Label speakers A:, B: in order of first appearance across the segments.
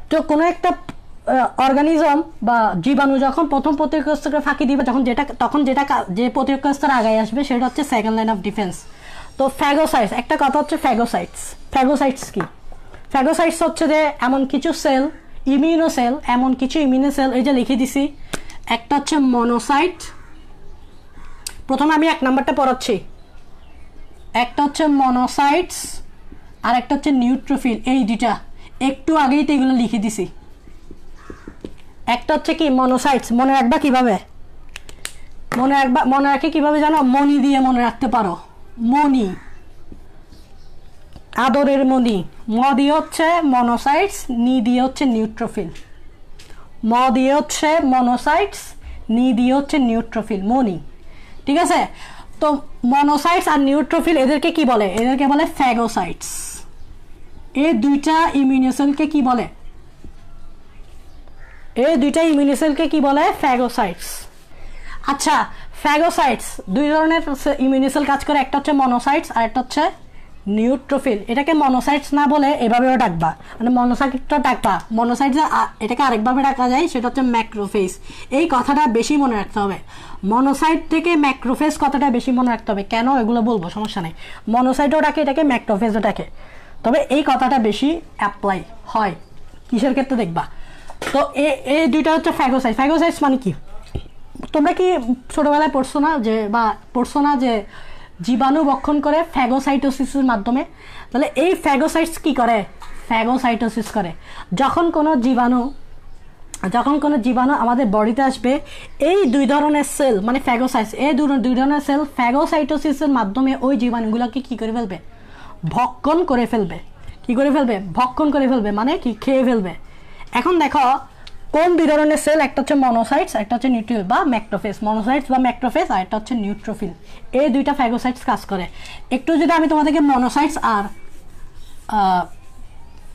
A: তো কোনো একটা অর্গানিজম বা জীবাণু যখন প্রথম প্রতিরক্ষা স্তরকে ফাঁকি দিবে তখন যে প্রতিরক্ষা স্তর আগায় আসবে সেটা হচ্ছে সেকেন্ড লাইন অফ ডিফেন্স। তো ফ্যাগোসাইটস, একটা কথা হচ্ছে ফ্যাগোসাইটস কি? ফ্যাগোসাইটস হচ্ছে যে এমন কিছু সেল, ইমিউনোসেল, এমন কিছু ইমিউনোসেল, এই যে লিখে দিছি। একটা হচ্ছে মনোসাইট, প্রথমে আমি 1 নাম্বারটা পড়াচ্ছি। একটা হচ্ছে মনোসাইটস আর একটা হচ্ছে নিউট্রোফিল। এই দুইটা একটু আগেই তো এগুলো লিখে দিছি। একটা হচ্ছে কি মনোসাইটস, মনে রাখবা কিভাবে? মনে রাখে কিভাবে জানো? মনি দিয়ে মনে রাখতে পারো। মনি, আদরের মনি। ম দিয়ে হচ্ছে মনোসাইটস, নি দিয়ে হচ্ছে নিউট্রোফিল। ম দিয়ে হচ্ছে মনোসাইটস, নি দিয়ে হচ্ছে নিউট্রোফিল, মনি। ঠিক আছে? তো মনোসাইটস আর নিউট্রোফিল এদেরকে কি বলে? এদেরকে বলে ফ্যাগোসাইটস। এই দুইটা ইমিউনোসেলকে কি বলে? ফ্যাগোসাইটস। আচ্ছা, ফ্যাগোসাইটস 2 ধরনের ইমিউনোসেল কাজ করে, একটা হচ্ছে মনোসাইটস আর একটা হচ্ছে নিউট্রোফিল। এটাকে মনোসাইটস না বলে এভাবেও ডাকবা, মানে মনোসাইটটা ডাকবা। মনোসাইটস এটাকে আরেকভাবে ডাকা যায়, সেটা হচ্ছে ম্যাক্রোফেজ। এই কথাটা বেশি মনে রাখতে হবে। মনোসাইট থেকে ম্যাক্রোফেজ কথাটা বেশি মনে রাখতে হবে। কেন? এগুলো বলবো, সমস্যা নেই। মনোসাইটও ডাকে এটাকে, ম্যাক্রোফেজও ডাকে, তবে এই কথাটা বেশি অ্যাপ্লাই হয় কিসের ক্ষেত্রে দেখবা। তো এই দুইটা হচ্ছে ফ্যাগোসাইটস। ফ্যাগোসাইটস মানে কি? তোমরা কি ছোটবেলায় পড়ছো না যে জীবাণু ভক্ষণ করে ফ্যাগোসাইটোসিসের মাধ্যমে? তাহলে এই ফ্যাগোসাইটস কি করে? ফ্যাগোসাইটোসিস করে। যখন কোনো জীবাণু আমাদের বডিতে আসবে, এই 2 ধরনের সেল মানে ফ্যাগোসাইটস, এই 2 ধরনের সেল ফ্যাগোসাইটোসিসের মাধ্যমে ওই জীবাণুগুলোকে কি করে ফেলবে? ভক্ষণ করে ফেলবে। কি করে ফেলবে? ভক্ষণ করে ফেলবে, মানে কি? খেয়ে ফেলবে। এখন দেখো কোন 2 ধরনের সেল? একটা হচ্ছে মনোসাইটস, একটা হচ্ছে নিউট্রোফিল বা ম্যাক্রোফেজ। মনোসাইটস বা ম্যাক্রোফেজ, আর একটা হচ্ছে নিউট্রোফিল। এই দুইটা ফ্যাগোসাইটস কাজ করে। একটু যদি আমি তোমাদেরকে মনোসাইটস আর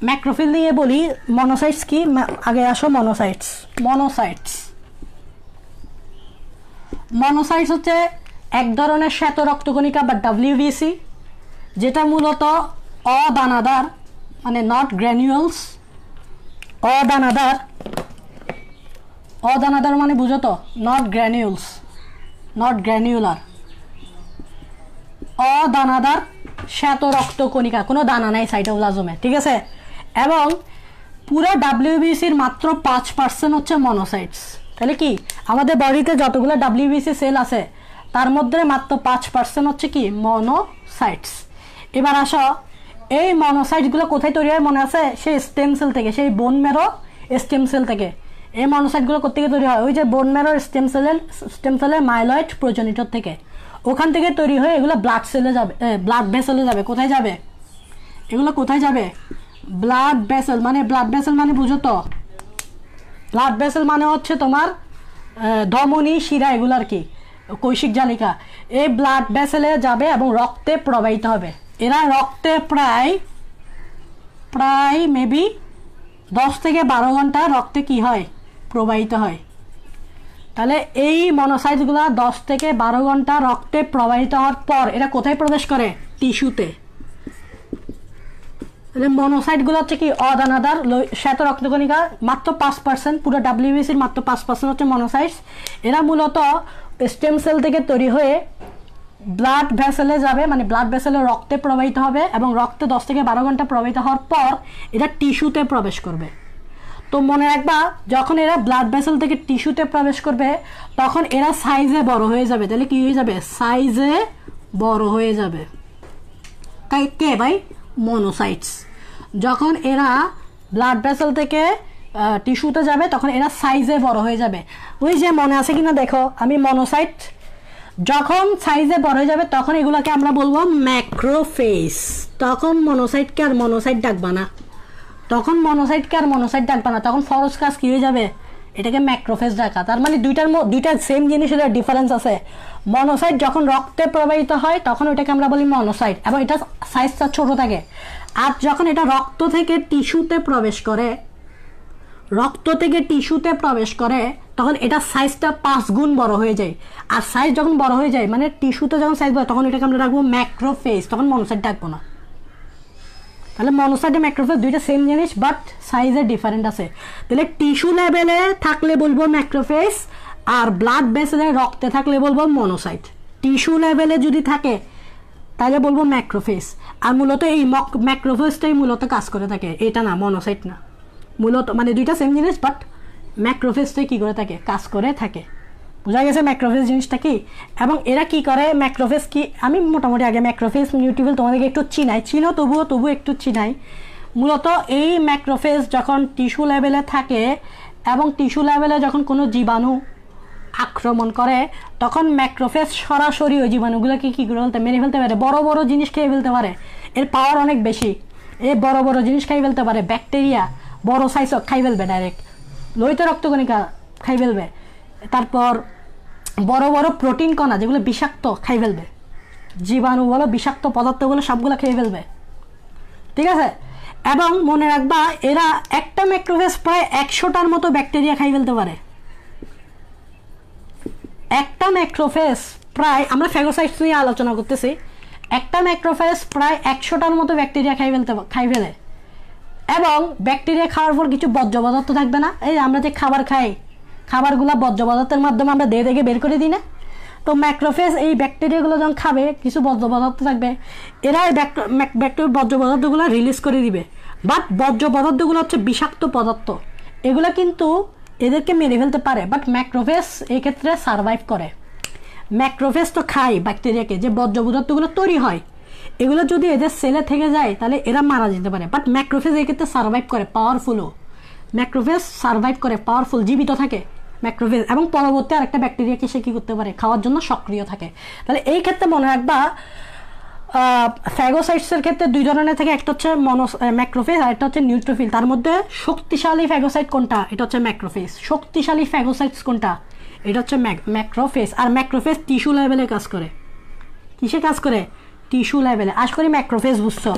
A: ম্যাক্রোফিল নিয়ে বলি, মনোসাইটস কি? আগে আসো মনোসাইটস হচ্ছে এক ধরনের শ্বেত রক্তকণিকা বা WBC, যেটা মূলত অদানাদার, মানে নট গ্র্যানিউলস। অদানাদার মানে বুঝো তো? নট গ্র্যানিউলার। অদানাদার শ্বেত রক্তকণিকা, কোনো দানা নাই সাইটোপ্লাজমে। ঠিক আছে? এবং পুরো WBCর মাত্র 5% হচ্ছে মনোসাইটস। তাহলে কি আমাদের বডিতে যতগুলো WBC সেল আছে তার মধ্যে মাত্র 5% হচ্ছে কি? মনোসাইটস। এবার আসো, এই মনোসাইটগুলো কোথায় তৈরি হয় মনে আছে? সেই স্টেম সেল থেকে, সেই বোন ম্যারো স্টেম সেল থেকে। এই মনোসাইটগুলো কোথেকে তৈরি হয়? ওই যে বোন ম্যারোর স্টেম সেলের মাইলয়েড প্রোজেনিটর থেকে। ওখান থেকে তৈরি হয়ে এগুলো ব্লাড সেলে যাবে, ব্লাড ভেসেলে যাবে। কোথায় যাবে এগুলো? কোথায় যাবে? Blood vessel. মানে বুঝো তো? ব্লাড ভেসেল মানে হচ্ছে তোমার ধমনী, শিরা, এগুলো আর কি, কৈশিক জালিকা। এই ব্লাড ভেসেলে যাবে এবং রক্তে প্রবাহিত হবে। এরা রক্তে প্রায় মেবি 10 থেকে 12 ঘন্টা রক্তে কি হয়? প্রবাহিত হয়। তাহলে এই মনোসাইটগুলো 10 থেকে 12 ঘন্টা রক্তে প্রবাহিত হওয়ার পর এরা কোথায় প্রবেশ করে? টিস্যুতে। তাহলে মনোসাইটগুলো হচ্ছে কি? অদানাদার শ্বেত রক্তকণিকা, মাত্র 5%, পুরো WBCর মাত্র 5% হচ্ছে মনোসাইটস। এরা মূলত স্টেম সেল থেকে তৈরি হয়ে ব্লাড ভেসেলে যাবে, মানে ব্লাড ভেসেলে রক্তে প্রবাহিত হবে এবং রক্তে 10 থেকে 12 ঘন্টা প্রবাহিত হওয়ার পর এটা টিস্যুতে প্রবেশ করবে। তো মনে রাখবা, যখন এরা ব্লাড ভেসেল থেকে টিস্যুতে প্রবেশ করবে তখন এরা সাইজে বড় হয়ে যাবে। তাহলে কি হয়ে যাবে? সাইজে বড় হয়ে যাবে। কে ভাই? মনোসাইটস। যখন এরা ব্লাড ভেসেল থেকে টিস্যুতে যাবে তখন এরা সাইজে বড় হয়ে যাবে। ওই যে মনে আছে কিনা দেখো, আমি মনোসাইট যখন সাইজে বড় হয়ে যাবে তখন এগুলোকে আমরা বলবো ম্যাক্রোফেজ। তখন মনোসাইটকে আর মনোসাইট ডাকবা না, তখন ফরজ কাজ কি হয়ে যাবে? এটাকে ম্যাক্রোফেজ ডাকা। তার মানে দুইটা সেম জিনিসের ডিফারেন্স আছে। মনোসাইট যখন রক্তে প্রবাহিত হয় তখন ওইটাকে আমরা বলি মনোসাইট এবং এটা সাইজটা ছোট থাকে। আর যখন এটা রক্ত থেকে টিস্যুতে প্রবেশ করে তখন এটা সাইজটা 5 গুণ বড় হয়ে যায়। আর সাইজ যখন বড় হয়ে যায়, মানে টিস্যুতে যখন সাইজ বড়, তখন এটাকে আমরা রাখবো ম্যাক্রোফেজ, তখন মনোসাইট ডাকবো না। তাহলে মনোসাইট ম্যাক্রোফেজ দুইটা সেম জিনিস বাট সাইজে ডিফারেন্ট আছে। তাহলে টিস্যু লেভেলে থাকলে বলবো ম্যাক্রোফেজ, আর ব্লাড ভেসেলে রক্তে থাকলে বলবো মনোসাইট। টিস্যু লেভেলে যদি থাকে তাহলে বলবো ম্যাক্রোফেজ। আর মূলত এই ম্যাক্রোফেজটাই মূলত কাজ করে থাকে, এটা না, মনোসাইট না। মূলত মানে দুইটা সেম জিনিস বাট ম্যাক্রোফেজটাই কী করে থাকে, কাজ করে থাকে। বোঝা গেছে ম্যাক্রোফেজ জিনিসটা কি। এবং এরা কি করে, ম্যাক্রোফেজ কি, আমি মোটামুটি আগে ম্যাক্রোফেজ নিউট্রোফিল তোমাদেরকে একটু চিনো তবুও একটু চিনাই। মূলত এই ম্যাক্রোফেজ যখন টিস্যু লেভেলে থাকে এবং টিস্যু লেভেলে যখন কোনো জীবাণু আক্রমণ করে তখন ম্যাক্রোফেজ সরাসরি ওই জীবাণুগুলোকে কী করে মেরে ফেলতে পারে, বড় বড় জিনিস খেয়ে ফেলতে পারে। এর পাওয়ার অনেক বেশি, বড় বড় জিনিস খাই ফেলতে পারে, ব্যাকটেরিয়া বড় সাইজ খাই ফেলবে, ডাইরেক্ট লোহিত রক্তকণিকা খাই ফেলবে, তারপর বড় বড় প্রোটিন কণা যেগুলো বিষাক্ত খাই ফেলবে, জীবাণু বলো বিষাক্ত পদার্থগুলো সবগুলো খেয়ে ফেলবে, ঠিক আছে। এবং মনে রাখবা এরা একটা ম্যাক্রোফেজ প্রায় 100টার মতো ব্যাকটেরিয়া খাই ফেলতে পারে। একটা ম্যাক্রোফেজ প্রায়, আমরা ফ্যাগোসাইটস নিয়ে আলোচনা করতেছি, একটা ম্যাক্রোফেজ প্রায় 100টার মতো ব্যাকটেরিয়া খাই ফেলে। এবং ব্যাকটেরিয়া খাওয়ার পর কিছু বর্জ্য পদার্থ থাকবে না, এই আমরা যে খাবার খাই খাবারগুলো বর্জ্য পদার্থের মাধ্যমে আমরা দেহ থেকে বের করে দিই না, তো ম্যাক্রোফেজ এই ব্যাকটেরিয়াগুলো যখন খাবে কিছু বর্জ্য পদার্থ থাকবে, এরা বর্জ্য পদার্থগুলো রিলিজ করে দিবে। বাট বর্জ্য পদার্থগুলো হচ্ছে বিষাক্ত পদার্থ, এগুলো কিন্তু এদেরকে মেরে ফেলতে পারে, বাট ম্যাক্রোফেজ এই ক্ষেত্রে সারভাইভ করে। ম্যাক্রোফেজ তো খায় ব্যাকটেরিয়াকে, যে বর্জ্য পদার্থগুলো তৈরি হয় এগুলো যদি এদের সেলে থেকে যায় তাহলে এরা মারা যেতে পারে, বাট ম্যাক্রোফেজ এই ক্ষেত্রে সারভাইভ করে, পাওয়ারফুলও। ম্যাক্রোফেজ সারভাইভ করে, পাওয়ারফুল, জীবিত থাকে ম্যাক্রোফেজ, এবং পরবর্তী আরেকটা ব্যাকটেরিয়াকে সে কী করতে পারে, খাওয়ার জন্য সক্রিয় থাকে। তাহলে এই ক্ষেত্রে মনে রাখবা ফ্যাগোসাইটসের ক্ষেত্রে দুই ধরনের থাকে, একটা হচ্ছে ম্যাক্রোফেজ আর একটা হচ্ছে নিউট্রোফিল। তার মধ্যে শক্তিশালী ফ্যাগোসাইট কোনটা, এটা হচ্ছে ম্যাক্রোফেজ। শক্তিশালী ফ্যাগোসাইটস কোনটা, এটা হচ্ছে ম্যাক্রোফেজ। আর ম্যাক্রোফেজ টিস্যু লেভেলে কাজ করে। কিসে কাজ করে, টিস্যু লেভেলে। আশা করি ম্যাক্রোফেজ বুঝছো।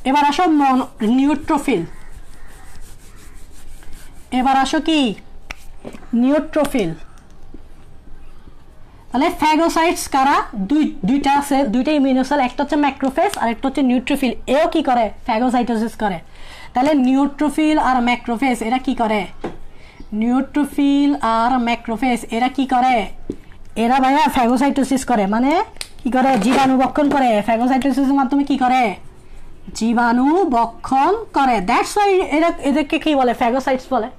A: এবার আসো নিউট্রোফিল। এবার আসো কি নিউট্রোফিল। তাহলে ফ্যাগোসাইটস কারা, দুইটা আছে, দুইটা ইমিউনোসেল, একটা হচ্ছে ম্যাক্রোফেজ আর একটা হচ্ছে নিউট্রোফিল। এও কি করে, ফ্যাগোসাইটোসিস করে। তাহলে নিউট্রোফিল আর ম্যাক্রোফেজ এরা কি করে, নিউট্রোফিল আর ম্যাক্রোফেজ এরা কি করে, এরা ভাইয়া ফ্যাগোসাইটোসিস করে, মানে কি করে, জীবাণু বক্ষণ করে। ফ্যাগোসাইটোসিসের মাধ্যমে কি করে, জীবাণু বক্ষণ করে। দ্যাটস ওয়াই এদেরকে কি বলে, ফ্যাগোসাইটস বলে,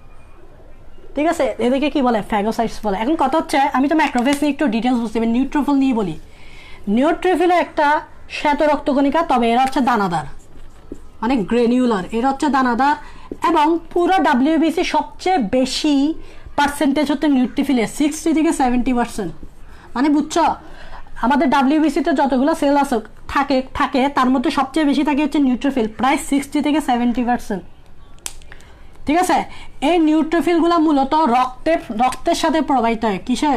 A: ঠিক আছে। এদেরকে কি বলে, ফ্যাগোসাইটস বলে। এখন কথা হচ্ছে, আমি তো ম্যাক্রোফেজ নিয়ে একটু ডিটেলস বুঝতে পারি, নিউট্রোফিল নিয়ে বলি। নিউট্রোফিলে একটা শ্বেত রক্তকণিকা, তবে এরা হচ্ছে দানাদার, মানে গ্রেনিউলার, এরা হচ্ছে দানাদার। এবং পুরো WBC সবচেয়ে বেশি পার্সেন্টেজ হচ্ছে নিউট্রোফিলের, 60 থেকে 70%। মানে বুঝছো, আমাদের WBCতে যতগুলো সেল আছে থাকে তার মধ্যে সবচেয়ে বেশি থাকে হচ্ছে নিউট্রোফিল, প্রায় 60 থেকে 70%, ঠিক আছে। এই নিউট্রোফিলগুলো মূলত রক্তের সাথে প্রবাহিত হয়। কিসে,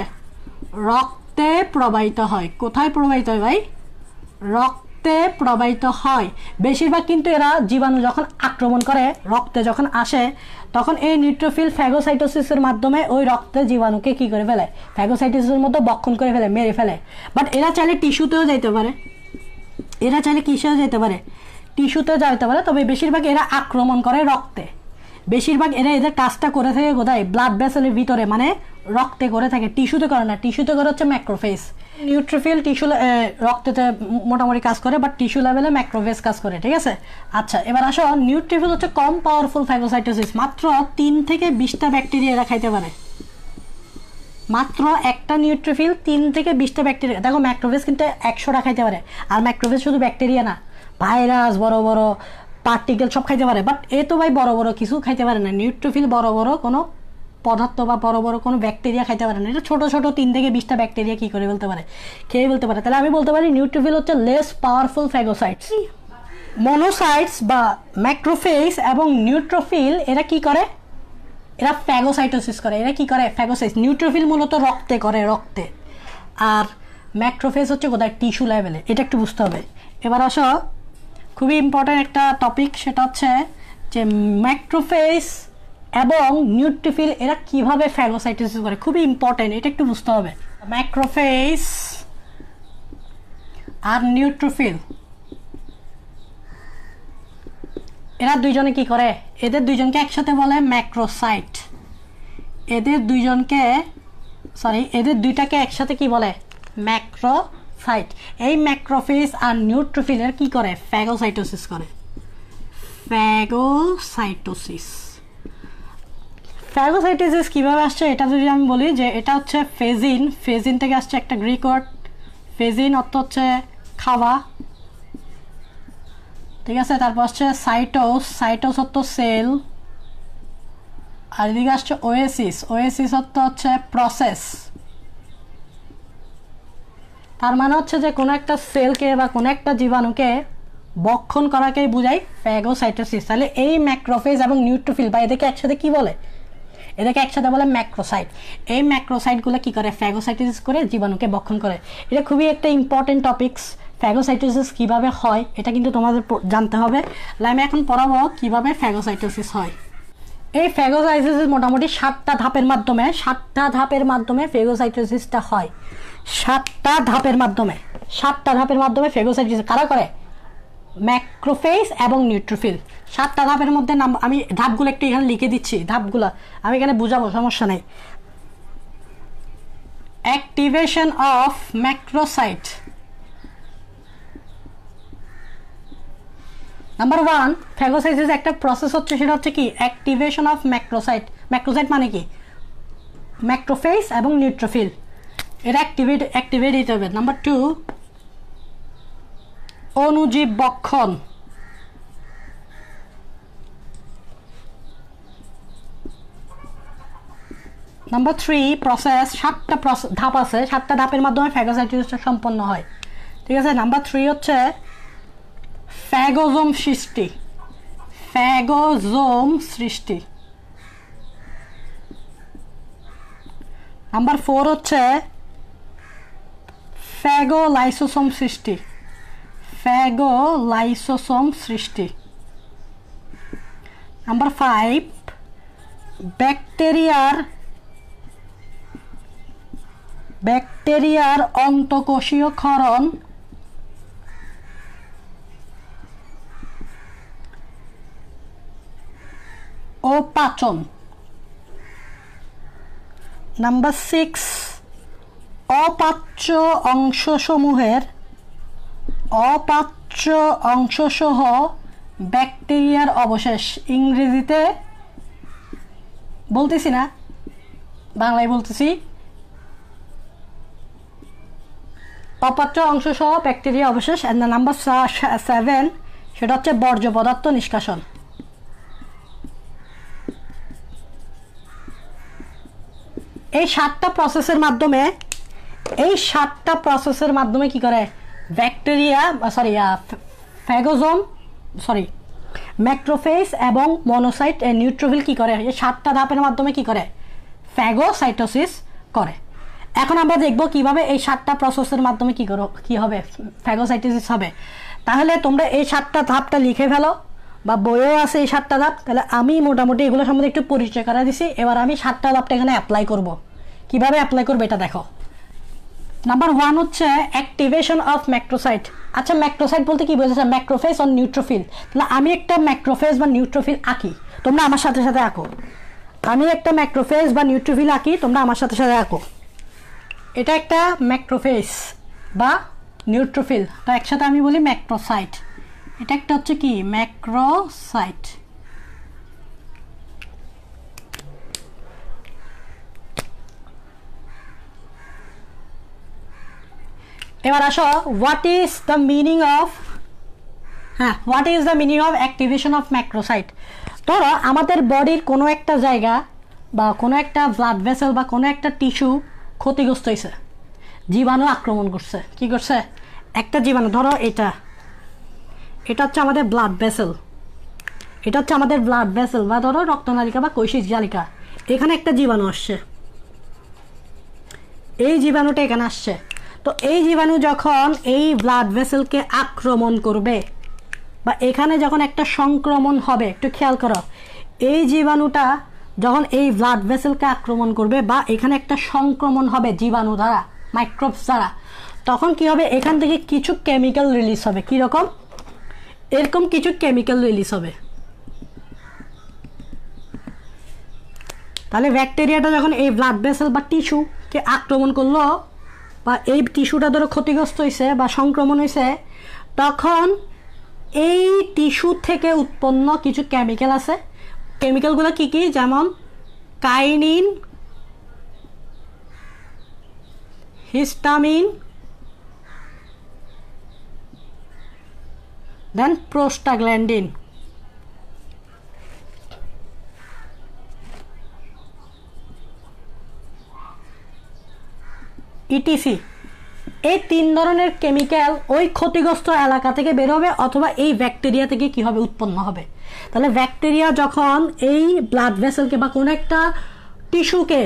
A: রক্তে প্রবাহিত হয়। কোথায় প্রবাহিত হয় ভাই, রক্তে প্রবাহিত হয় বেশিরভাগ। কিন্তু এরা জীবাণু যখন আক্রমণ করে, রক্তে যখন আসে, তখন এই নিউট্রোফিল ফ্যাগোসাইটোসিসের মাধ্যমে ওই রক্তে জীবাণুকে কি করে ফেলে, ফ্যাগোসাইটোসিসের মতো বক্ষণ করে ফেলে, মেরে ফেলে। বাট এরা চাইলে টিস্যুতেও যাইতে পারে, এরা চাইলে কিসেও যেতে পারে, টিস্যুতেও যাইতে পারে। তবে বেশিরভাগ এরা আক্রমণ করে রক্তে। বেশিরভাগ এদের কাজটা করে থাকে কোথায়, ব্লাড ভেসেলের ভিতরে, মানে রক্তে করে থাকে, টিস্যুতে করে না। টিস্যুতে করে হচ্ছে ম্যাক্রোফেজ। নিউট্রোফিল টিস্যু রক্তেতে মোটামুটি কাজ করে, বাট টিস্যু লেভেলে ম্যাক্রোফেজ কাজ করে, ঠিক আছে। আচ্ছা, এবার আসো, নিউট্রোফিল হচ্ছে কম পাওয়ারফুল ফ্যাগোসাইটোসিস, মাত্র 3 থেকে 20টা ব্যাকটেরিয়া এরা খাইতে পারে। মাত্র একটা নিউট্রোফিল 3 থেকে 20টা ব্যাকটেরিয়া। দেখো ম্যাক্রোফেজ কিন্তু 100টা খাইতে পারে। আর ম্যাক্রোফেজ শুধু ব্যাকটেরিয়া না, ভাইরাস, বড় বড় পার্টিকেল সব খাইতে পারে। বাট এ তো ভাই বড় বড় কিছু খাইতে পারে না। নিউট্রোফিল বড় বড় কোনো পদার্থ বা বড় বড় কোনো ব্যাকটেরিয়া খাইতে পারে না। এটা ছোট ছোট 3 থেকে 20টা ব্যাকটেরিয়া কি করে বলতে পারে, খেয়ে বলতে পারে। তাহলে আমি বলতে পারি নিউট্রোফিল হচ্ছে লেস পাওয়ারফুল ফ্যাগোসাইটস। মনোসাইটস বা ম্যাক্রোফেজ এবং নিউট্রোফিল এরা কি করে, এরা ফ্যাগোসাইটোসিস করে। এরা কি করে, ফ্যাগোসাইটস। নিউট্রোফিল মূলত রক্তে করে, রক্তে। আর ম্যাক্রোফেজ হচ্ছে কোথায়, টিস্যু লেভেলে। এটা একটু বুঝতে হবে। এবার আসো, খুবই ইম্পর্ট্যান্ট একটা টপিক, সেটা হচ্ছে যে ম্যাক্রোফেজ এবং নিউট্রোফিল এরা কিভাবে ফ্যাগোসাইটোসিস করে, খুবই ইম্পর্ট্যান্ট, এটা একটু বুঝতে হবে। ম্যাক্রোফেজ আর নিউট্রোফিল এরা দুইজনে কি করে, এদের দুইজনকে একসাথে বলে ম্যাক্রোসাইট। এদের দুইটাকে একসাথে কি বলে, ম্যাক্রোসাইট। এই ম্যাক্রোফেজ আর নিউট্রোফিলের কি করে, ফ্যাগোসাইটোসিস করে। ফ্যাগোসাইটোসিস কিভাবে আসছে এটা যদি আমি বলি যে এটা হচ্ছে ফেজিন থেকে আসছে একটা গ্রিক ওয়ার্ড। ফেজিন অর্থ হচ্ছে খাওয়া, ঠিক আছে। তারপর হচ্ছে সাইটোস অর্থ সেল, আর এদিকে আসছে ওয়েসিস অর্থ হচ্ছে প্রসেস। তার মানে হচ্ছে যে কোনো একটা সেলকে বা কোনো একটা জীবাণুকে বক্ষণ করাকেই বোঝায় ফ্যাগোসাইটোসিস। তাহলে এই ম্যাক্রোফেজ এবং নিউট্রোফিল বা এদেরকে একসাথে কি বলে, এদেরকে একসাথে বলে ম্যাক্রোসাইট। এই ম্যাক্রোসাইটগুলো কি করে, ফ্যাগোসাইটোসিস করে জীবাণুকে বক্ষণ করে। এটা খুবই একটা ইম্পর্টেন্ট টপিকস। ফ্যাগোসাইটোসিস কিভাবে হয় এটা কিন্তু তোমাদের জানতে হবে। আমি এখন পড়াবো কিভাবে ফ্যাগোসাইটোসিস হয়। এই ফ্যাগোসাইটোসিস মোটামুটি 7টা ধাপের মাধ্যমে ফ্যাগোসাইটোসিসটা হয়। 7টা ধাপের মাধ্যমে ফ্যাগোসাইটোসিস কারা করে, ম্যাক্রোফেজ এবং নিউট্রোফিল। 7টা ধাপের মধ্যে নাম আমি ধাপগুলো একটু এখানে লিখে দিচ্ছি, ধাপগুলো আমি এখানে বুঝাবো, সমস্যা নেই। Activation of macrocyte. Number 1, phagocytosis একটা প্রসেস হচ্ছে, সেটা হচ্ছে কি অ্যাক্টিভেশন অফ ম্যাক্রোসাইট। ম্যাক্রোসাইট মানে কি, ম্যাক্রোফেজ এবং নিউট্রোফিল, এটা অ্যাক্টিভেট দিতে হবে। নাম্বার 2, অণুজীব বক্ষণ। Number 3, process. 7টা ধাপ আছে, 7টা ধাপের মাধ্যমে ফ্যাগোসাইটোসিসটা সম্পন্ন হয়, ঠিক আছে। নাম্বার 3 হচ্ছে ফ্যাগোজোম সৃষ্টি। নাম্বার 4 হচ্ছে ফ্যাগোলাইসোসোম সৃষ্টি। নাম্বার 5, ব্যাকটেরিয়ার অন্তঃকোষীয় ক্ষরণ ও পাচন। নাম্বার 6, অপাচ্য অংশসহ ব্যাকটেরিয়ার অবশেষ। ইংরেজিতে বলতেছি না, বাংলায় বলতেছি। অপাচ্য অংশসহ ব্যাকটেরিয়া অবশেষ। এন্ড নাম্বার 7, সেটা হচ্ছে বর্জ্য পদার্থ নিষ্কাশন। এই 7টা প্রসেসের মাধ্যমে কি করে ম্যাক্রোফেজ এবং মনোসাইট নিউট্রোফিল কি করে, এই 7টা ধাপের মাধ্যমে কি করে, ফ্যাগোসাইটোসিস করে। এখন আমরা দেখব কিভাবে এই 7টা প্রসেসের মাধ্যমে কি হবে, ফ্যাগোসাইটোসিস হবে। তাহলে তোমরা এই 7টা ধাপটা লিখে ফেলো, বা বইও আছে এই 7টা ধাপ। তাহলে আমি মোটামুটি এগুলো সম্বন্ধে একটু পরিচয় করা দিছি। এবার আমি 7টা ধাপটা এখানে অ্যাপ্লাই করব। কিভাবে অ্যাপ্লাই করবে এটা দেখো। নাম্বার 1 হচ্ছে অ্যাক্টিভেশন অফ ম্যাক্রোসাইট। আচ্ছা, ম্যাক্রোসাইট বলতে কি বোঝাচ্ছে, ম্যাক্রোফেজ আর নিউট্রোফিল। তাহলে আমি একটা ম্যাক্রোফেজ বা নিউট্রোফিল আঁকি, তোমরা আমার সাথে সাথে আঁকো। আমি একটা ম্যাক্রোফেজ বা নিউট্রোফিল আঁকি, তোমরা আমার সাথে সাথে আঁকো। এটা একটা ম্যাক্রোফেজ বা নিউট্রোফিল, তো একসাথে আমি বলি ম্যাক্রোসাইট। এটা একটা হচ্ছে কি ম্যাক্রোসাইট। এবার আসো, what is the meaning of activation of macrocyte. ধরো আমাদের বডির কোনো একটা জায়গা বা কোনো একটা ব্লাড ভেসেল বা কোনো একটা টিস্যু ক্ষতিগ্রস্ত হয়েছে, জীবাণু আক্রমণ করছে। কি করছে, একটা জীবাণু, ধরো এটা হচ্ছে আমাদের ব্লাড ভেসেল, বা ধরো রক্তনালিকা বা কৈশিক জালিকা। এখানে একটা জীবাণু আসছে, এই জীবাণুটা এখানে আসছে। তো এই জীবাণু যখন এই ব্লাড ভেসেলকে আক্রমণ করবে বা এখানে যখন একটা সংক্রমণ হবে, একটু খেয়াল করো, এই জীবাণুটা যখন এই ব্লাড ভেসেলকে আক্রমণ করবে বা এখানে একটা সংক্রমণ হবে জীবাণু দ্বারা, মাইক্রোবস দ্বারা, তখন কি হবে, এখান থেকে কিছু কেমিক্যাল রিলিজ হবে। কীরকম, এরকম কিছু কেমিক্যাল রিলিজ হবে। তাহলে ব্যাকটেরিয়াটা যখন এই ব্লাড ভেসেল বা টিস্যুকে আক্রমণ করলো বা এই টিস্যুটা ধরো ক্ষতিগ্রস্ত হয়েছে বা সংক্রমণ হয়েছে, তখন এই টিস্যু থেকে উৎপন্ন কিছু কেমিক্যাল আছে। কেমিক্যালগুলো কি কি? যেমন কাইনিন, হিস্টামিন, দেন প্রোস্টাগ্ল্যান্ডিন। ইটিসি। এই 3 ধরনের কেমিক্যাল ওই ক্ষতিগ্রস্ত এলাকা থেকে বের হবে অথবা এই ব্যাকটেরিয়া থেকে কি হবে? উৎপন্ন হবে। তাহলে ব্যাকটেরিয়া যখন এই ব্লাড ভেসেলকে বা কোনো একটা টিস্যুকে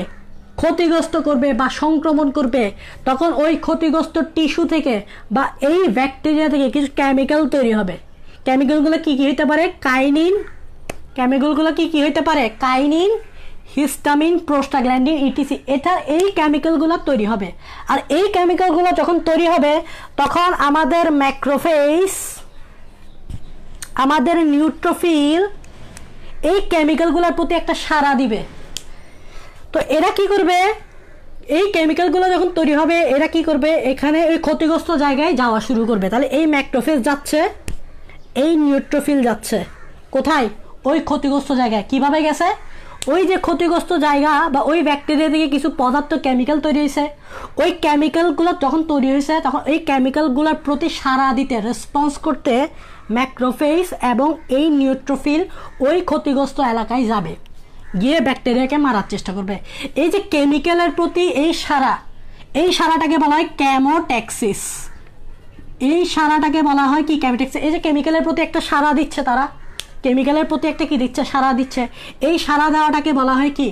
A: ক্ষতিগ্রস্ত করবে বা সংক্রমণ করবে, তখন ওই ক্ষতিগ্রস্ত টিস্যু থেকে বা এই ব্যাকটেরিয়া থেকে কিছু কেমিক্যাল তৈরি হবে। কেমিক্যালগুলো কি কি হইতে পারে? কাইনিন। কেমিক্যালগুলো কি কি হইতে পারে? কাইনিন, হিস্টামিন, প্রোস্টাগ্ল্যান্ডিন, ইটিসি। এটা এই কেমিক্যালগুলো তৈরি হবে। আর এই কেমিক্যালগুলো যখন তৈরি হবে তখন আমাদের ম্যাক্রোফেজ, আমাদের নিউট্রোফিল এই কেমিক্যালগুলোর প্রতি একটা সাড়া দিবে। তো এরা কি করবে? এই কেমিক্যালগুলো যখন তৈরি হবে এরা কি করবে? এখানে ওই ক্ষতিগ্রস্ত জায়গায় যাওয়া শুরু করবে। তাহলে এই ম্যাক্রোফেজ যাচ্ছে, এই নিউট্রোফিল যাচ্ছে কোথায়? ওই ক্ষতিগ্রস্ত জায়গায়। কিভাবে গেছে? ওই যে ক্ষতিগ্রস্ত জায়গা বা ওই ব্যাকটেরিয়া থেকে কিছু পদার্থ কেমিক্যাল তৈরি হয়েছে, ওই কেমিক্যালগুলো যখন তৈরি হয়েছে তখন এই কেমিক্যালগুলোর প্রতি সাড়া দিতে, রেসপন্স করতে ম্যাক্রোফেজ এবং এই নিউট্রোফিল ওই ক্ষতিগ্রস্ত এলাকায় যাবে, গিয়ে ব্যাকটেরিয়াকে মারার চেষ্টা করবে। এই যে কেমিক্যালের প্রতি এই সাড়া, এই সাড়াটাকে বলা হয় কেমোট্যাক্সিস। এই সাড়াটাকে বলা হয় কি? কেমোট্যাক্সিস। এই যে কেমিক্যালের প্রতি একটা সাড়া দিচ্ছে, তারা কেমিক্যালের প্রতি একটা কি দিচ্ছে? সাড়া দিচ্ছে। এই সাড়া দেওয়াটাকে বলা হয় কি?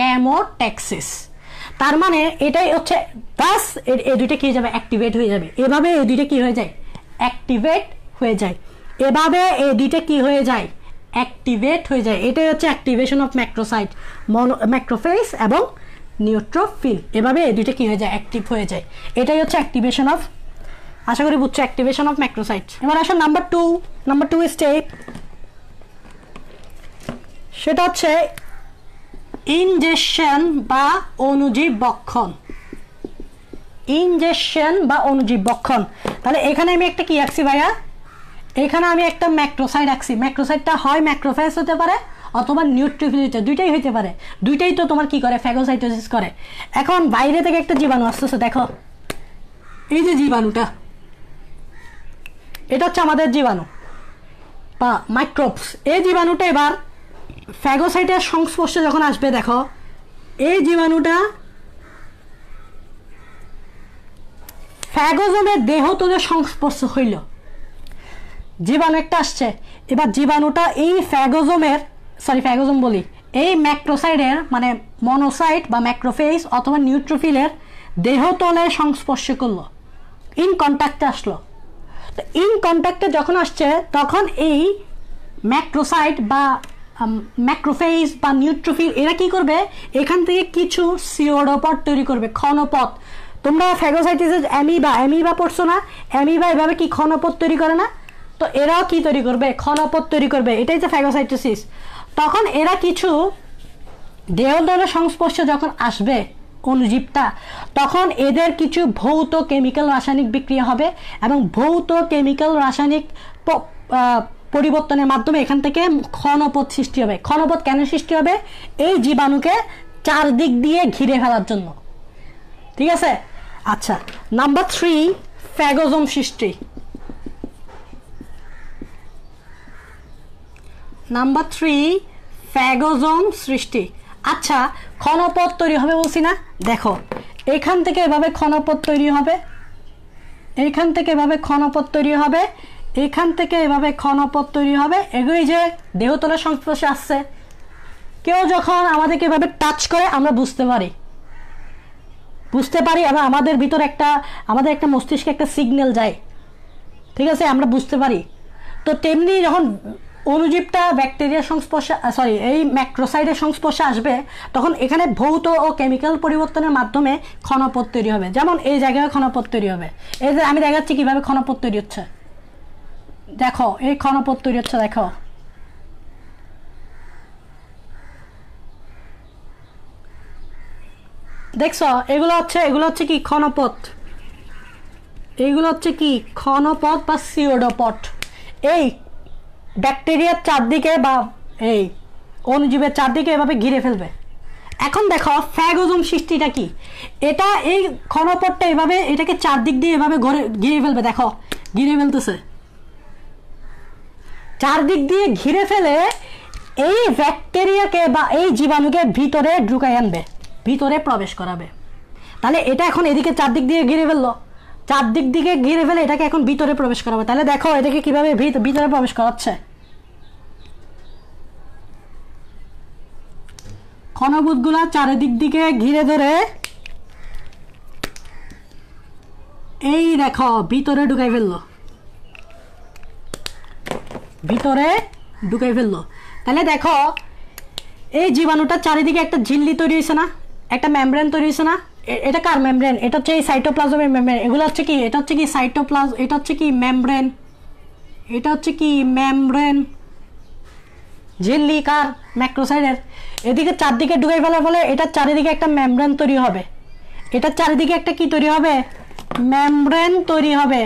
A: কেমোট্যাক্সিস। তার মানে এটাই হচ্ছে, বাস এই দুইটা কি হয়ে যাবে? অ্যাক্টিভেট হয়ে যাবে। এভাবে এই দুইটা কি হয়ে যায়? অ্যাক্টিভেট হয়ে যায়। এভাবে এই দুইটা কি হয়ে যায়? অ্যাক্টিভেট হয়ে যায়। এটাই হচ্ছে অ্যাক্টিভেশন অফ ম্যাক্রোসাইট, ম্যাক্রোফেজ এবং নিউট্রোফিল। এভাবে এই দুইটা কি হয়ে যায়? অ্যাক্টিভ হয়ে যায়। এটাই হচ্ছে অ্যাক্টিভেশন অফ, আশা করি বুঝছো, অ্যাক্টিভেশন অফ ম্যাক্রোসাইট। এবার আসো নাম্বার টু স্টেপ, সেটা হচ্ছে ইনজেকশন বা অণুজীব বক্ষণ। ইনজেকশন বা অণুজীব বক্ষণ। তাহলে এখানে আমি একটা কি আঁকছি ভাইয়া? এখানে আমি একটা ম্যাক্রোসাইট আঁকছি। ম্যাক্রোসাইটটা হয় ম্যাক্রোফেজ হতে পারে অথবা নিউট্রোফিল হতে, দুইটাই হইতে পারে। দুইটাই তো তোমার কি করে? ফ্যাগোসাইটোসিস করে। এখন বাইরে থেকে একটা জীবাণু আসতেছে, দেখো এই যে জীবাণুটা, এটা হচ্ছে আমাদের জীবাণু বা মাইক্রোবস। এই জীবাণুটা এবার ফ্যাগোসাইটের সংস্পর্শে যখন আসবে, দেখো এই জীবাণুটা ফ্যাগোজোমের দেহতলের সংস্পর্শ হইল, জীবাণু একটা আসছে। এবার জীবাণুটা এই ফ্যাগোজোম বলি, এই ম্যাক্রোসাইডের মানে মনোসাইট বা ম্যাক্রোফেজ অথবা নিউট্রোফিলের দেহতলের সংস্পর্শে করলো, ইন কন্ট্যাক্টে আসলো। তো ইন কন্ট্যাক্টে যখন আসছে তখন এই ম্যাক্রোসাইট বা ম্যাক্রোফেজ বা নিউট্রোফিল এরা কি করবে? এখান থেকে কিছু সিওডোপড তৈরি করবে, ক্ষণপথ। তোমরা ফ্যাগোসাইটিসের অ্যামিবা পড়ছো না? অ্যামিবা এভাবে কি ক্ষণপথ তৈরি করে না? তো এরাও কি তৈরি করবে? ক্ষণপথ তৈরি করবে। এটাই যে ফ্যাগোসাইটোসিস। তখন এরা কিছু দেহতলের সংস্পর্শে যখন আসবে অণুজীবটা, তখন এদের কিছু ভৌত কেমিক্যাল রাসায়নিক বিক্রিয়া হবে এবং ভৌত কেমিক্যাল রাসায়নিক পরিবর্তনের মাধ্যমে এখান থেকে ক্ষণপথ সৃষ্টি হবে। ক্ষণপথ কেন সৃষ্টি হবে? এই জীবাণুকে চারদিক দিয়ে ঘিরে ফেলার জন্য। ঠিক আছে? আচ্ছা, নাম্বার 3, ফ্যাগোজোম সৃষ্টি। নাম্বার 3, ফ্যাগোজোম সৃষ্টি। আচ্ছা, ক্ষণপথ তৈরি হবে বলছি না? দেখো এখান থেকে এভাবে ক্ষণপথ তৈরি হবে, এইখান থেকে এভাবে ক্ষণপথ তৈরি হবে, এখান থেকে এভাবে ক্ষণপথ তৈরি হবে। এগুলি যে দেহতলের সংস্পর্শে আসছে, কেউ যখন আমাদেরকে এভাবে টাচ করে আমরা বুঝতে পারি এবং আমাদের ভিতর আমাদের একটা মস্তিষ্কে একটা সিগন্যাল যায়, ঠিক আছে, আমরা বুঝতে পারি। তো তেমনি যখন অণুজীবটা ব্যাকটেরিয়ার সংস্পর্শে এই ম্যাক্রোসাইডের সংস্পর্শে আসবে, তখন এখানে ভৌত ও কেমিক্যাল পরিবর্তনের মাধ্যমে ক্ষণপথ তৈরি হবে। যেমন এই জায়গায় ক্ষণপথ তৈরি হবে। এই যে আমি দেখাচ্ছি কিভাবে ক্ষণপথ তৈরি হচ্ছে, দেখো এই ক্ষণপথ তৈরি হচ্ছে, দেখো দেখছো এগুলো হচ্ছে কি ক্ষণপথ, এইগুলো হচ্ছে কি ক্ষণপথ বা সিওডোপট। এই ব্যাকটেরিয়ার চারদিকে বা এই অণুজীবের চারদিকে এভাবে ঘিরে ফেলবে। এখন দেখো ফ্যাগোজোম সৃষ্টিটা কি, এটা এই ক্ষণপথটা এভাবে এটাকে চারদিক দিয়ে এভাবে ঘিরে ফেলবে। দেখো ঘিরে ফেলতেছে, চারদিক দিয়ে ঘিরে ফেলে এই ব্যাকটেরিয়াকে বা এই জীবাণুকে ভিতরে ঢুকাই আনবে, ভিতরে প্রবেশ করাবে। তাহলে এটা এখন এদিকে চারদিক দিয়ে ঘিরে ফেললো, চারদিক দিকে ঘিরে ফেলে এটাকে এখন ভিতরে প্রবেশ করাবে। তাহলে দেখো এটাকে কিভাবে ভিতরে প্রবেশ করাচ্ছে। ক্ষণভুতগুলা চারিদিক দিকে ঘিরে ধরে এই দেখো ভিতরে ঢুকাই ফেললো, ভিতরে ঢুকাই ফেললো। তাহলে দেখো এই জীবাণুটার চারিদিকে একটা ঝিল্লি তৈরি হয়েছে না, একটা মেমব্রেন তৈরি হয়েছে না। এটা কার মেমব্রেন? এটা হচ্ছে এই সাইটোপ্লাজমের মেমব্রেন। এগুলো হচ্ছে কি, এটা হচ্ছে কি সাইটোপ্লাজম, এটা হচ্ছে কি মেমব্রেন, এটা হচ্ছে কি মেমব্রেন ঝিল্লি কার? ম্যাক্রোসাইডের। এদিকে চারদিকে ঢুকাই ফেলার ফলে এটার চারিদিকে একটা মেমব্রেন তৈরি হবে, এটার চারিদিকে একটা কি তৈরি হবে? মেমব্রেন তৈরি হবে।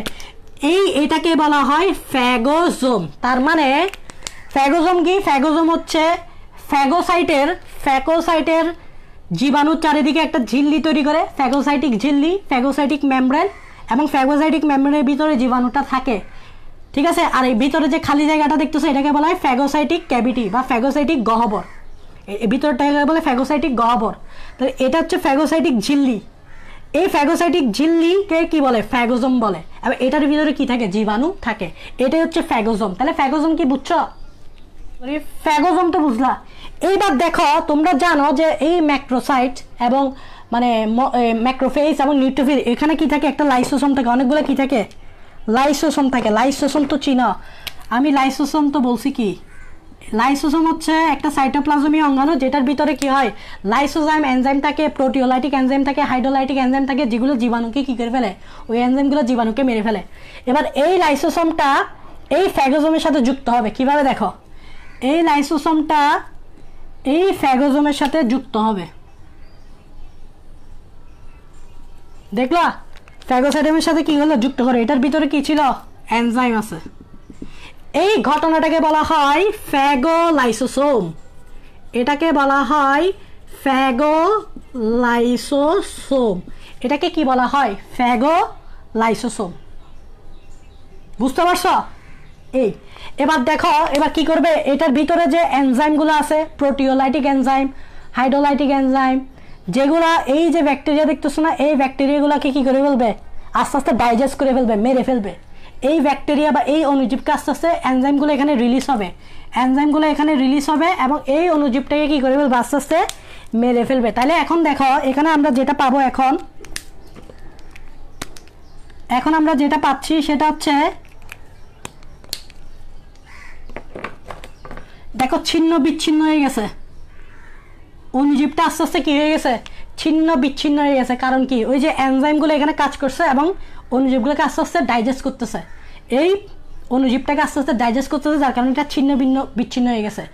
A: এটাকে বলা হয় ফ্যাগোজোম। তার মানে ফ্যাগোজোম কি? ফ্যাগোজোম হচ্ছে ফ্যাগোসাইটের জীবাণুর চারিদিকে একটা ঝিল্লি তৈরি করে, ফ্যাগোসাইটিক ঝিল্লি, ফ্যাগোসাইটিক মেমব্রেন, এবং ফ্যাগোসাইটিক মেমব্রেনের ভিতরে জীবাণুটা থাকে, ঠিক আছে। আর এই ভিতরে যে খালি জায়গাটা দেখতেছে এটাকে বলা হয় ফ্যাগোসাইটিক ক্যাভিটি বা ফ্যাগোসাইটিক গহ্বর। এই ভিতরটাকে বলে ফ্যাগোসাইটিক গহ্বর। তো এটা হচ্ছে ফ্যাগোসাইটিক ঝিল্লি। এই ফ্যাগোসাইটিক ঝিল্লিকে কি বলে? ফ্যাগোজোম বলে। এবার এটার ভিতরে কি থাকে? জীবাণু থাকে। এটাই হচ্ছে ফ্যাগোজোম। তাহলে ফ্যাগোজোম কি বুঝছো? ফ্যাগোজোম তো বুঝলা। এইবার দেখো তোমরা জানো যে এই ম্যাক্রোসাইট এবং মানে ম্যাক্রোফেজ এবং নিউট্রোফিল, এখানে কি থাকে? একটা লাইসোসোম থাকে, অনেকগুলো কি থাকে? লাইসোসোম থাকে। লাইসোসোম তো চিনো, আমি লাইসোসোম তো বলছি কি, লাইসোসোম হচ্ছে একটা সাইটোপ্লাজমীয় অঙ্গাণু যেটার ভিতরে কি হয়? লাইসোজাইম এনজাইম থাকে, প্রোটিওলাইটিক এনজাইম থাকে, হাইড্রোলাইটিক এনজাইম থাকে, যেগুলো জীবাণুকে কি করে ফেলে? ওই এনজাইমগুলো জীবাণুকে মেরে ফেলে। এবার এই লাইসোসোমটা এই ফ্যাগোজোমের সাথে যুক্ত হবে। কিভাবে? দেখো এই লাইসোসোমটা এই ফ্যাগোজোমের সাথে যুক্ত হবে, দেখলা? ফ্যাগোসাইটোমের সাথে কি হলো? যুক্ত করে। এটার ভিতরে কি ছিল? এনজাইম আছে। এই ঘটনাটাকে বলা হয় ফ্যাগোলাইসোসোম। এটাকে বলা হয় ফ্যাগোলাইসোসোম। এটাকে কি বলা হয়? ফ্যাগোলাইসোসোম। বুঝতে পারছো? এবার দেখো এবার কি করবে, এটার ভিতরে যে এনজাইমগুলো আছে, প্রোটিওলাইটিক এনজাইম, হাইড্রোলাইটিক এনজাইম, যেগুলা এই যে ব্যাকটেরিয়া দেখতেছো না, এই ব্যাকটেরিয়াগুলোকে কি করে ফেলবে? আস্তে আস্তে ডাইজেস্ট করে ফেলবে, মেরে ফেলবে। এই ব্যাকটেরিয়া বা এই অণুজীবকে আস্তে আস্তে এনজাইমগুলো এখানে রিলিজ হবে, এনজাইমগুলো এখানে রিলিজ হবে এবং এই অণুজীবটাকে কি করে ফেলবে? আস্তে আস্তে মেরে ফেলবে। তাহলে এখন দেখো এখানে আমরা যেটা পাবো, এখন আমরা যেটা পাচ্ছি সেটা হচ্ছে, দেখো ছিন্ন বিচ্ছিন্ন হয়ে গেছে, অণুজীবটা আস্তে আস্তে কি হয়ে গেছে? ছিন্ন বিচ্ছিন্ন হয়ে গেছে। কারণ কি? ওই যে এনজাইমগুলো এখানে কাজ করছে এবং অণুজীবগুলোকে আস্তে আস্তে ডাইজেস্ট করতেছে, এই অণুজীবটাকে আস্তে আস্তে ডাইজেস্ট করতেছে, যার কারণে এটা ছিন্ন বিচ্ছিন্ন হয়ে গেছে।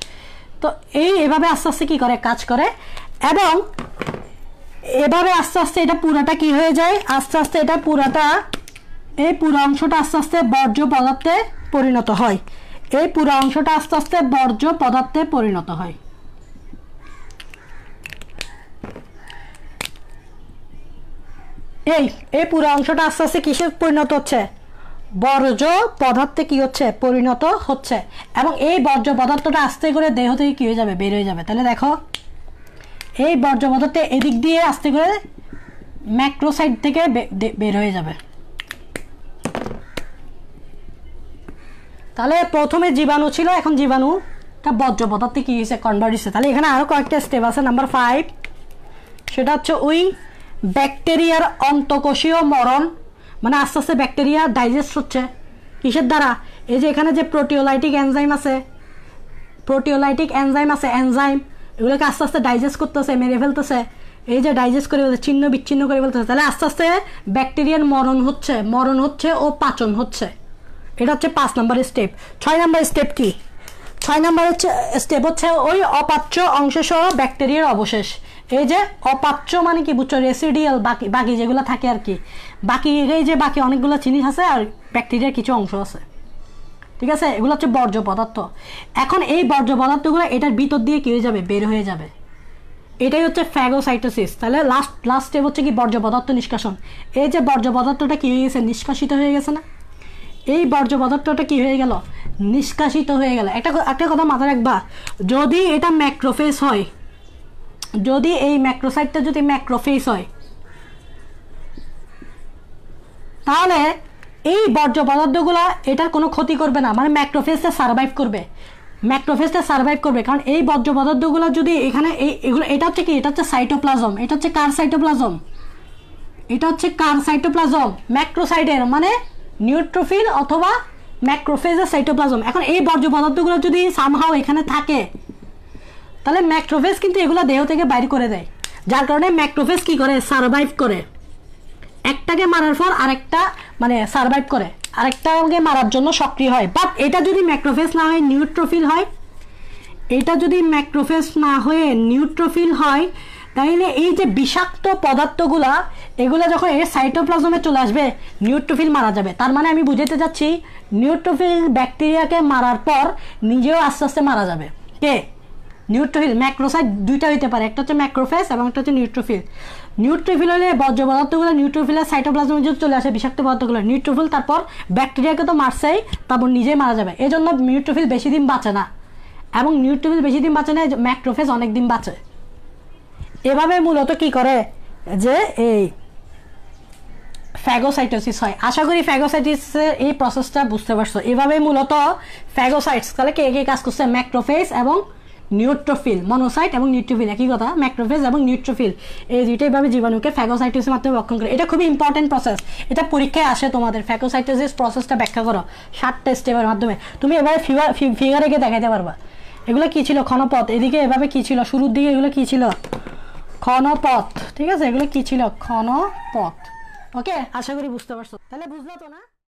A: তো এভাবে আস্তে আস্তে কি করে? কাজ করে। এবং এভাবে আস্তে আস্তে এটা পুরাটা কি হয়ে যায়? আস্তে আস্তে এটা পুরাটা, এই পুরো অংশটা আস্তে আস্তে বর্জ্য পদার্থে পরিণত হয়। এই পুরো অংশটা আস্তে আস্তে বর্জ্য পদার্থে পরিণত হয়। এই পুরো অংশটা আস্তে আস্তে কিসে পরিণত হচ্ছে? বর্জ্য পদার্থে কি হচ্ছে? পরিণত হচ্ছে। এবং এই বর্জ্য পদার্থটা আস্তে করে দেহ থেকে কি হয়ে যাবে? বের হয়ে যাবে। তাহলে দেখো এই বর্জ্য পদার্থ এদিক দিয়ে আস্তে করে ম্যাক্রোসাইট থেকে বের হয়ে যাবে। তাহলে প্রথমে জীবাণু ছিল, এখন জীবাণুটা বর্জ্য পদার্থে কি হয়েছে? কনভার্ট হয়েছে। তাহলে এখানে আরো কয়েকটা স্টেপ আছে। নাম্বার 5 সেটা হচ্ছে ওই ব্যাকটেরিয়ার অন্তঃকোষীয় মরণ, মানে আস্তে আস্তে ব্যাকটেরিয়া ডাইজেস্ট হচ্ছে কিসের দ্বারা? এই যে এখানে যে প্রোটিওলাইটিক এনজাইম আছে, এনজাইম এগুলোকে আস্তে আস্তে ডাইজেস্ট করতেছে, মেরে ফেলতেছে। এই যে ডাইজেস্ট করে ফেলতেছে, ছিন্ন বিচ্ছিন্ন করে ফেলতেছে। তাহলে আস্তে আস্তে ব্যাকটেরিয়ার মরণ হচ্ছে ও পাচন হচ্ছে। এটা হচ্ছে 5 নম্বরের স্টেপ। 6 নম্বর স্টেপ কি? 6 নম্বর হচ্ছে স্টেপ হচ্ছে ওই অপাচ্য অংশ সহ ব্যাকটেরিয়ার অবশেষ। এই যে অপাচ্য মানে কি বুঝছো, রেসিডিয়াল, বাকি বাকি যেগুলো থাকে আর কি, বাকি এই যে বাকি অনেকগুলো জিনিস আছে আর ব্যাকটেরিয়ার কিছু অংশ আছে, ঠিক আছে, এগুলো হচ্ছে বর্জ্য পদার্থ। এখন এই বর্জ্য পদার্থগুলো এটার ভিতর দিয়ে কি হয়ে যাবে, বের হয়ে যাবে, এটাই হচ্ছে ফ্যাগোসাইটোসিস। তাহলে লাস্ট স্টেপ হচ্ছে কি বর্জ্য পদার্থ নিষ্কাশন। এই যে বর্জ্য পদার্থটা কি হয়ে গেছে, নিষ্কাশিত হয়ে গেছে না, এই বর্জ্য পদার্থটা কি হয়ে গেল, নিষ্কাশিত হয়ে গেল। একটা কথা মাথায় রাখবা, যদি এটা ম্যাক্রোফেজ হয়, যদি এই ম্যাক্রোসাইটটা যদি ম্যাক্রোফেজ হয়, তাহলে এই বর্জ্য পদার্থগুলো এটার কোনো ক্ষতি করবে না, মানে ম্যাক্রোফেজটা সার্ভাইভ করবে, কারণ এই বর্জ্য পদার্থগুলো যদি এখানে এগুলো, এটা হচ্ছে কি, এটা হচ্ছে সাইটোপ্লাজম, এটা হচ্ছে কার সাইটোপ্লাজম, ম্যাক্রোসাইটের মানে নিউট্রোফিল অথবা ম্যাক্রোফেজের সাইটোপ্লাজম। এখন এই বর্জ্য পদার্থগুলো যদি সামহাও এখানে থাকে, তাহলে ম্যাক্রোফেজ কিন্তু এগুলো দেহ থেকে বাইর করে দেয়, যার কারণে ম্যাক্রোফেজ কি করে, সার্ভাইভ করে, একটাকে মারার পর আরেকটা মানে সার্ভাইভ করে, আরেকটাকে মারার জন্য সক্রিয় হয়। বাট এটা যদি ম্যাক্রোফেজ না হয় নিউট্রোফিল হয়, এটা যদি ম্যাক্রোফেজ না হয়ে নিউট্রোফিল হয়, তাহলে এই যে বিষাক্ত পদার্থগুলা এগুলো যখন এর সাইটোপ্লাজমে চলে আসবে, নিউট্রোফিল মারা যাবে। তার মানে আমি বুঝাতে চাচ্ছি, নিউট্রোফিল ব্যাকটেরিয়াকে মারার পর নিজেও আস্তে আস্তে মারা যাবে। কে? নিউট্রোফিল। ম্যাক্রোসাইট দুইটা হইতে পারে, একটা হচ্ছে ম্যাক্রোফেজ এবং একটা হচ্ছে নিউট্রোফিল। নিউট্রোফিল হলে বর্জ্য পদার্থগুলো নিউট্রোফিলের সাইটোপ্লাজমে যদি চলে আসে, বিষাক্ত পদার্থগুলো, নিউট্রোফিল তারপর ব্যাকটেরিয়াকে তো মারছেই, তারপর নিজেই মারা যাবে। এই জন্য নিউট্রোফিল বেশি দিন বাঁচে না, এবং নিউট্রোফিল বেশি দিন বাঁচে না, ম্যাক্রোফেজ অনেক দিন বাঁচে। এভাবে মূলত কি করে যে এই ফ্যাগোসাইটোসিস হয়। আশা করি ফ্যাগোসাইটোসিসের এই প্রসেসটা বুঝতে পারছো। এভাবে মূলত ফ্যাগোসাইটস, তাহলে কে কে কাজ করছে, ম্যাক্রোফেজ এবং নিউট্রোফিল, মনোসাইট এবং নিউট্রোফিল একই কথা, ম্যাক্রোফেজ এবং নিউট্রোফিল এই দুইটাই ভাবে জীবাণুকে ফ্যাগোসাইটোসিসের মাধ্যমে রক্ষণ করে। এটা খুবই ইম্পর্টেন্ট প্রসেস, এটা পরীক্ষায় আসে তোমাদের। ফ্যাগোসাইটোসিস প্রসেসটা ব্যাখ্যা করো 7টা স্টেপের মাধ্যমে, তুমি এবারে ফিগারে গিয়ে দেখাইতে পারবা এগুলো কি ছিল। ক্ষণপথ, এদিকে এভাবে কি ছিল, শুরুর দিকে এগুলো কি ছিল, ক্ষণপথ, ঠিক আছে, এগুলো কি ছিল, ক্ষণপথ। ওকে, আশা করি বুঝতে পারছো। তাহলে বুঝলো তো না?